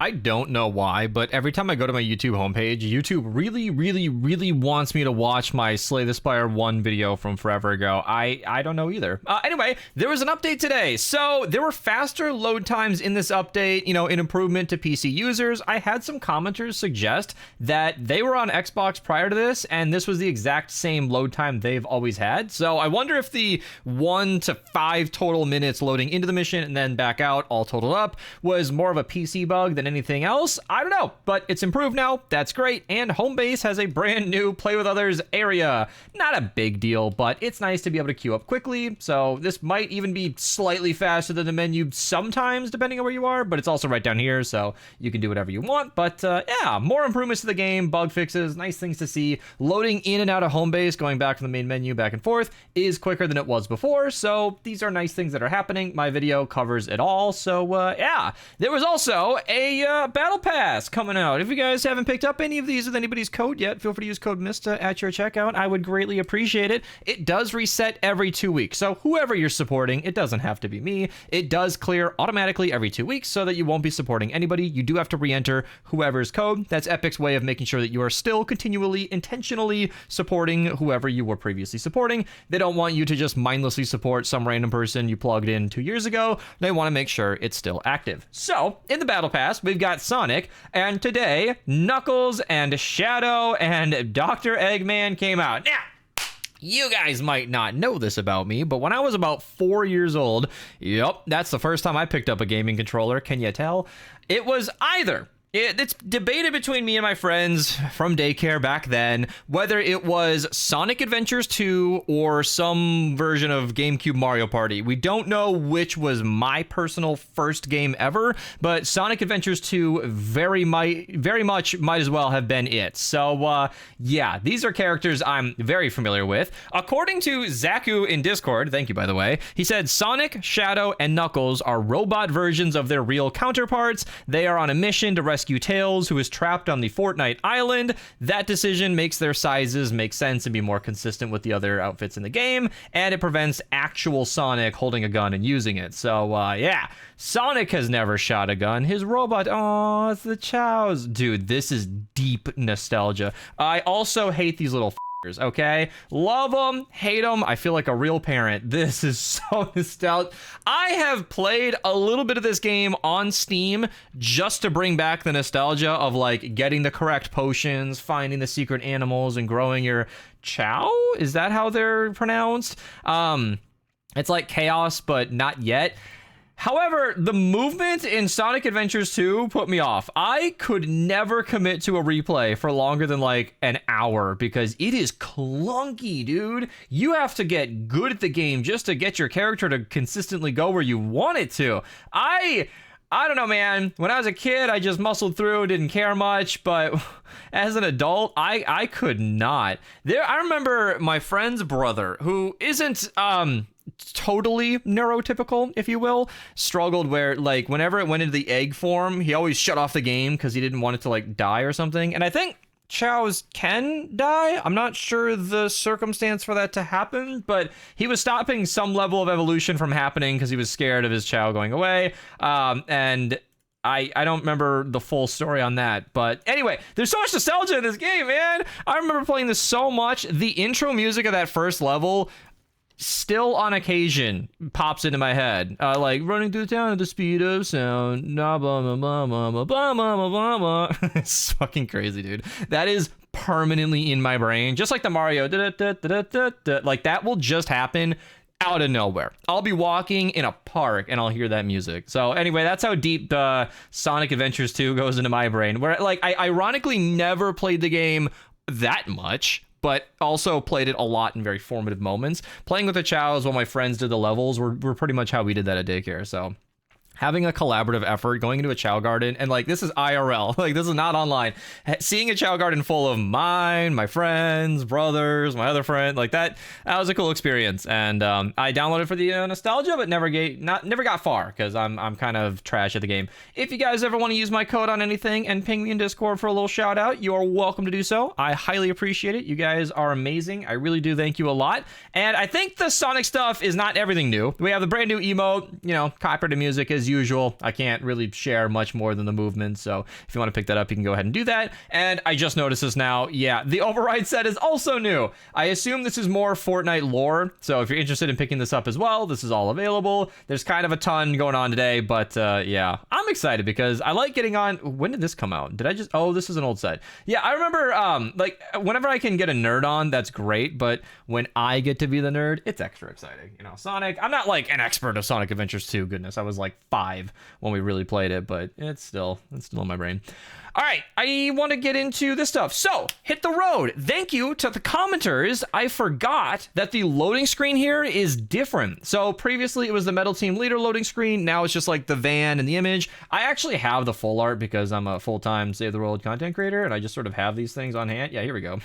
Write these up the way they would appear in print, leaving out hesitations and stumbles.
I don't know why, but every time I go to my YouTube homepage, YouTube really wants me to watch my Slay the Spire 1 video from forever ago. I don't know either. Anyway, there was an update today. So there were faster load times in this update, an improvement to PC users. I had some commenters suggest that they were on Xbox prior to this, and this was the exact same load time they've always had. So I wonder if the 1 to 5 total minutes loading into the mission and then back out all totaled up was more of a PC bug than anything else. I don't know, but it's improved now. That's great. And home base has a brand new play with others area. Not a big deal, but it's nice to be able to queue up quickly. So this might even be slightly faster than the menu sometimes, depending on where you are, but it's also right down here, so you can do whatever you want. But yeah, more improvements to the game, bug fixes, nice things to see. Loading in and out of home base, going back from the main menu back and forth, is quicker than it was before. So these are nice things that are happening. My video covers it all. So yeah, there was also a battle pass coming out. If you guys haven't picked up any of these with anybody's code yet, feel free to use code Mista at your checkout. I would greatly appreciate it. It does reset every 2 weeks. So whoever you're supporting, it doesn't have to be me. It does clear automatically every 2 weeks so that you won't be supporting anybody. You do have to re-enter whoever's code. That's Epic's way of making sure that you are still continually, intentionally supporting whoever you were previously supporting. They don't want you to just mindlessly support some random person you plugged in 2 years ago. They want to make sure it's still active. So in the battle pass, we've got Sonic, and today Knuckles and Shadow and Dr. Eggman came out. Now, you guys might not know this about me, but when I was about 4 years old, yep, that's the first time I picked up a gaming controller. Can you tell? It was either it's debated between me and my friends from daycare back then whether it was Sonic Adventures 2 or some version of GameCube Mario Party. We don't know which was my personal first game ever, but Sonic Adventures 2 very much might as well have been it. So yeah, these are characters I'm very familiar with. According to Zaku in Discord, thank you by the way, he said Sonic, Shadow, and Knuckles are robot versions of their real counterparts. They are on a mission to rescue Tails, who is trapped on the Fortnite Island. That decision makes their sizes make sense and be more consistent with the other outfits in the game, and it prevents actual Sonic holding a gun and using it. So yeah, Sonic has never shot a gun. His robot, oh, it's the Chows. Dude, this is deep nostalgia. I also hate these little okay? Love them, hate them. I feel like a real parent. This is so nostalgic. I have played a little bit of this game on Steam just to bring back the nostalgia of like getting the correct potions, finding the secret animals, and growing your Chow? Is that how they're pronounced? It's like chaos, but not yet. However, the movement in Sonic Adventures 2 put me off. I could never commit to a replay for longer than like an hour because it is clunky, dude. You have to get good at the game just to get your character to consistently go where you want it to. I don't know, man. When I was a kid, I just muscled through, didn't care much, but as an adult, I could not. I remember my friend's brother, who isn't totally neurotypical, if you will, struggled where like whenever it went into the egg form, he always shut off the game because he didn't want it to like die or something. And I think Chows can die. I'm not sure the circumstance for that to happen, but he was stopping some level of evolution from happening because he was scared of his Chow going away. And I don't remember the full story on that, but anyway, there's so much nostalgia in this game, man. I remember playing this so much. The intro music of that first level still on occasion pops into my head, like running through town at the speed of sound. Nah, blah, blah, blah, blah, blah, blah, blah, blah, blah. It's fucking crazy, dude. That is permanently in my brain, just like the Mario. Like that will just happen out of nowhere. I'll be walking in a park and I'll hear that music. So anyway, that's how deep the Sonic Adventures 2 goes into my brain. Where like I ironically never played the game that much, but also played it a lot in very formative moments. Playing with the Chows while my friends did the levels were pretty much how we did that at daycare. So having a collaborative effort, going into a Chow garden, and like this is IRL, like this is not online. Seeing a Chow garden full of mine, my friends, brothers, my other friend, like that was a cool experience. And I downloaded for the nostalgia, but never got far because I'm kind of trash at the game. If you guys ever want to use my code on anything and ping me in Discord for a little shout out, you are welcome to do so. I highly appreciate it. You guys are amazing. I really do thank you a lot. And I think the Sonic stuff is not everything new. We have the brand new emote, copyrighted music as as usual. I can't really share much more than the movement, so if you want to pick that up, you can go ahead and do that. And I just noticed this now. Yeah, the override set is also new. I assume this is more Fortnite lore, so if you're interested in picking this up as well, this is all available. There's kind of a ton going on today, but yeah, I'm excited because I like getting on. When did this come out? Did I just, oh, this is an old set. Yeah, I remember, like, whenever I can get a nerd on, that's great, but when I get to be the nerd, it's extra exciting. You know, Sonic, I'm not like an expert of Sonic Adventures 2, goodness, I was like 5 when we really played it, but it's still in my brain. All right, I want to get into this stuff. So, hit the road. Thank you to the commenters. I forgot that the loading screen here is different. So, previously it was the Metal Team Leader loading screen. Now it's just like the van and the image. I actually have the full art because I'm a full-time Save the World content creator, and I just sort of have these things on hand. Yeah, here we go.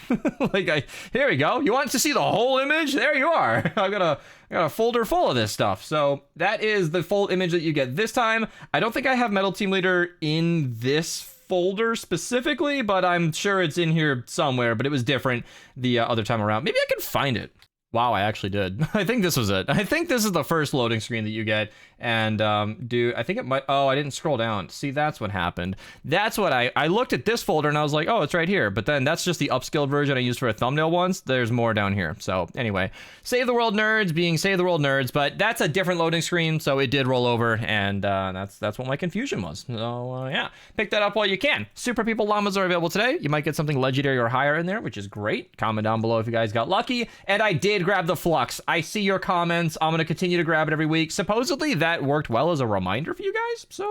Here we go. You want to see the whole image? There you are. I got a folder full of this stuff. So, that is the full image that you get this time. I don't think I have Metal Team Leader in this folder specifically, but I'm sure it's in here somewhere, but it was different the other time around. Maybe I can find it. Wow, I actually did. I think this was it. I think this is the first loading screen that you get. And I think it might, oh, I didn't scroll down. See, that's what happened. That's what I looked at this folder and I was like, oh, it's right here. But then that's just the upscaled version I used for a thumbnail once. There's more down here. So anyway, Save the World Nerds being Save the World Nerds, but that's a different loading screen. So it did roll over, and that's what my confusion was. So yeah, pick that up while you can. Super People Llamas are available today. You might get something legendary or higher in there, which is great. Comment down below if you guys got lucky. And I did grab the Flux. I see your comments. I'm going to continue to grab it every week. Supposedly that worked well as a reminder for you guys. So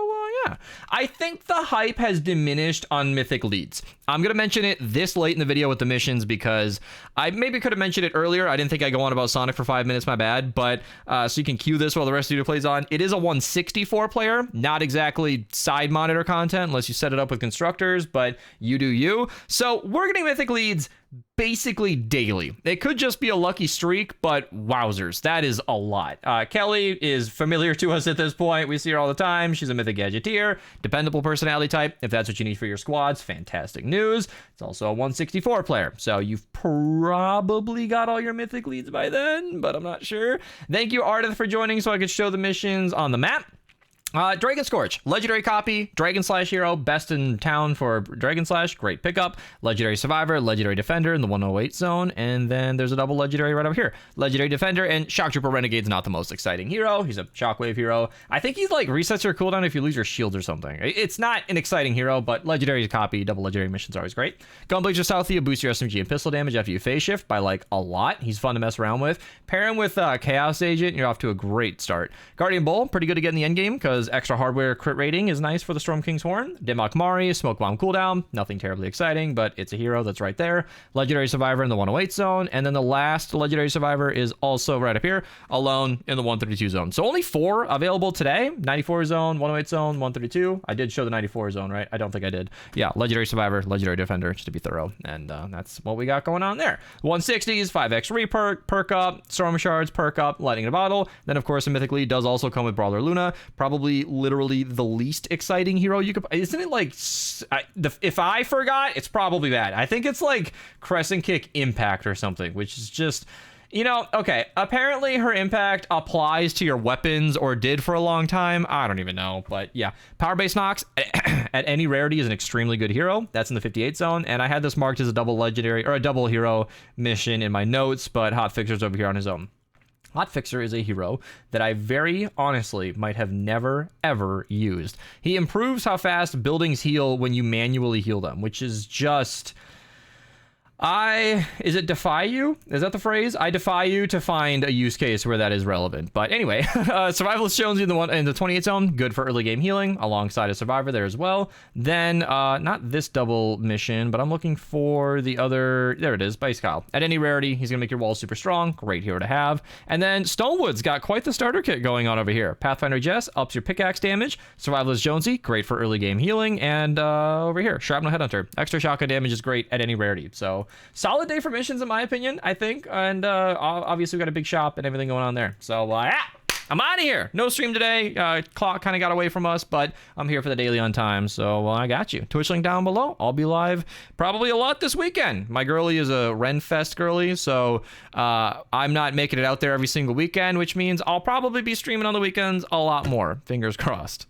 yeah, I think the hype has diminished on Mythic leads. I'm going to mention it this late in the video with the missions because I maybe could have mentioned it earlier. I didn't think I'd go on about Sonic for 5 minutes, my bad. But so you can cue this while the rest of you plays on. It is a 164 player, not exactly side monitor content unless you set it up with constructors, but you do you. So we're getting Mythic leads basically daily. It could just be a lucky streak, but wowzers, that is a lot. Kelly is familiar to us at this point. We see her all the time. She's a Mythic Gadgeteer, dependable personality type. If that's what you need for your squads, fantastic news. It's also a 164 player, so you've probably got all your Mythic leads by then, but I'm not sure. Thank you, Ardith, for joining so I could show the missions on the map. Dragon Scorch, legendary copy, Dragon Slash hero, best in town for Dragon Slash, great pickup, legendary survivor, legendary defender in the 108 zone, and then there's a double legendary right over here, legendary defender, and Shock Trooper Renegade's not the most exciting hero. He's a shockwave hero. I think he's like resets your cooldown if you lose your shield or something. It's not an exciting hero, but legendary copy, double legendary missions are always great. Gunblazer Southie boosts your SMG and pistol damage after you phase shift by like a lot. He's fun to mess around with. Pair him with Chaos Agent, you're off to a great start. Guardian Bull, pretty good to get in the end game because extra hardware crit rating is nice for the Storm King's Horn. Dimmock Mari, Smoke Bomb cooldown, nothing terribly exciting, but it's a hero that's right there. Legendary Survivor in the 108 zone, and then the last Legendary Survivor is also right up here, alone in the 132 zone. So only 4 available today. 94 zone, 108 zone, 132. I did show the 94 zone, right? I don't think I did. Yeah, Legendary Survivor, Legendary Defender, just to be thorough, and that's what we got going on there. 160s, 5x reperk, perk up, Storm Shards, perk up, Lightning in a Bottle. Then, of course, the Mythic lead does also come with Brawler Luna, probably literally the least exciting hero you could, isn't it? Like, if I forgot, it's probably bad. I think it's like Crescent Kick Impact or something, which is just, you know, okay, apparently her impact applies to your weapons, or did for a long time. I don't even know, but yeah. Power Base Nox at any rarity is an extremely good hero. That's in the 58 zone, and I had this marked as a double legendary, or a double hero mission in my notes, but Hot Fixer's over here on his own. Hot Fixer is a hero that I very honestly might have never, ever used. He improves how fast buildings heal when you manually heal them, which is just... is it defy you? Is that the phrase? I defy you to find a use case where that is relevant. But anyway, Survivalist Jonesy in the 28 zone, good for early game healing, alongside a Survivor there as well. Then, not this double mission, but I'm looking for the other, there it is, Base Kyle. At any rarity, he's gonna make your walls super strong, great hero to have. And then Stonewood's got quite the starter kit going on over here. Pathfinder Jess ups your pickaxe damage, Survivalist Jonesy, great for early game healing, and over here, Shrapnel Headhunter, extra shotgun damage is great at any rarity. So, solid day for missions in my opinion, I think, and obviously we got a big shop and everything going on there. So yeah, I'm out of here. No stream today. Clock kind of got away from us, but I'm here for the daily on time, so I got you. Twitch link down below. I'll be live probably a lot this weekend. My girlie is a Renfest girlie, so I'm not making it out there every single weekend, which means I'll probably be streaming on the weekends a lot more. Fingers crossed.